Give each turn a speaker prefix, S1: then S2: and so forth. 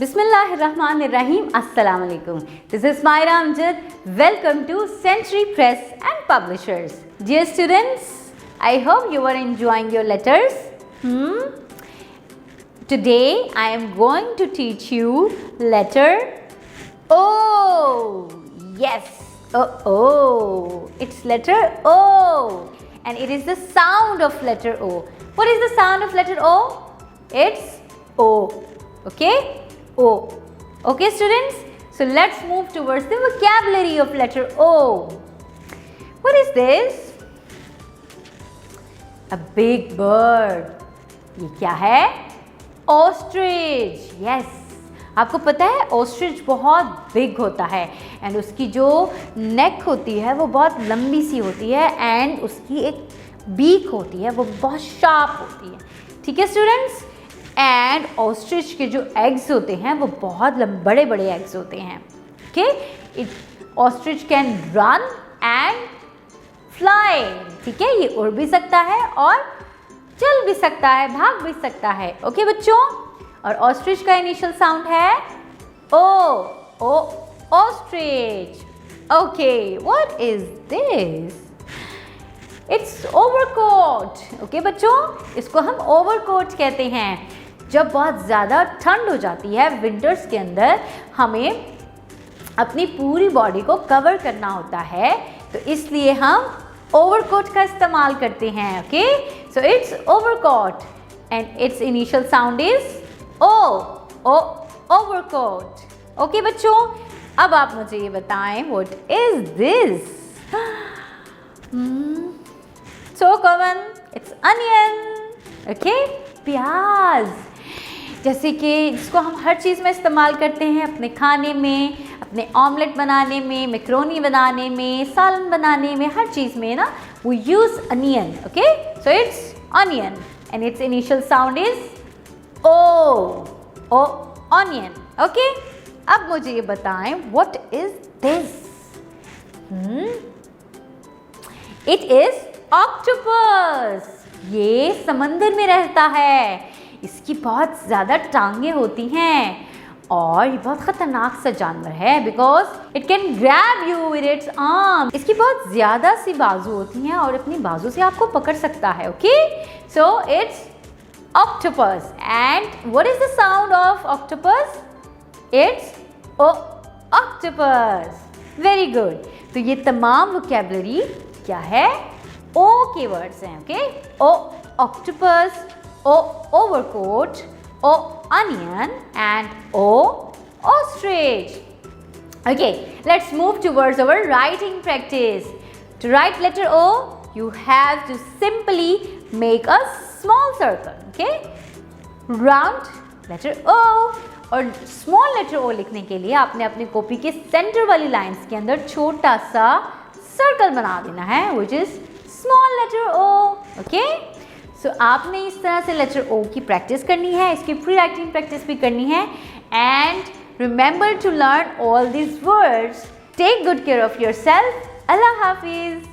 S1: Bismillahirrahmanirrahim. Assalamu alaikum. This is Myra Amjad. Welcome to Century Press and Publishers. Dear students, I hope you are enjoying your letters. Today I am going to teach you letter O. Yes, O. It's letter O. And it is the sound of letter O. What is the sound of letter O? It's O. Okay? O. Okay, students? So let's move towards the vocabulary of letter O. What is this? A big bird. ये क्या है? Ostrich. Yes. आपको पता है ostrich बहुत big होता है and उसकी जो नेक होती है वो बहुत लंबी सी होती है एंड उसकी एक बीक होती है वो बहुत शार्प होती है. ठीक है स्टूडेंट्स? एंड ऑस्ट्रिच के जो एग्स होते हैं वो बहुत बड़े बड़े एग्स होते हैं. Okay, ostrich can run and fly. ठीक है, ये उड़ भी सकता है और चल भी सकता है, भाग भी सकता है. ओके बच्चों, और ऑस्ट्रिच का इनिशियल साउंड है O. Ostrich. Okay, what is this? It's overcoat. Okay बच्चों, इसको हम ओवरकोट कहते हैं. जब बहुत ज़्यादा ठंड हो जाती है विंटर्स के अंदर, हमें अपनी पूरी बॉडी को कवर करना होता है, तो इसलिए हम ओवरकोट का इस्तेमाल करते हैं. Okay, so it's overcoat and its initial sound is O. Overcoat. Okay बच्चों, अब आप मुझे ये बताएं what is this? So come on, it's onion. Okay, प्याज. जैसे कि जिसको हम हर चीज़ में इस्तेमाल करते हैं, अपने खाने में, अपने ऑमलेट बनाने में, मैक्रोनी बनाने में, सालन बनाने में, हर चीज़ में ना we use onion. Okay, so it's onion and its initial sound is O. Onion. Okay, अब मुझे ये बताएं what is this? It is octopus. ये समंदर में रहता है. इसकी बहुत ज़्यादा टांगें होती हैं और ये बहुत ख़तरनाक सा जानवर है because it can grab you with its arm. इसकी बहुत ज़्यादा सी बाजू होती हैं और अपनी बाजू से आपको पकड़ सकता है. Okay, so it's octopus. And what is the sound of octopus? It's O. Octopus. Very good. तो ये तमाम वोकैबुलरी क्या है? ओ के वर्ड्स हैं. Okay, O octopus, O overcoat, O onion and O ostrich. Okay, let's move towards our writing practice. To write letter O, you have to simply make a small circle. Okay, round letter O. और small letter O लिखने के लिए आपने अपनी copy के centre वाली lines के अंदर छोटा सा सर्कल बना देना है, which is small letter O. Okay. सो आपने इस तरह से लेटर ओ की प्रैक्टिस करनी है, इसकी प्री राइटिंग प्रैक्टिस भी करनी है. And remember to learn all these words. Take good care of yourself. अल्लाह हाफिज़.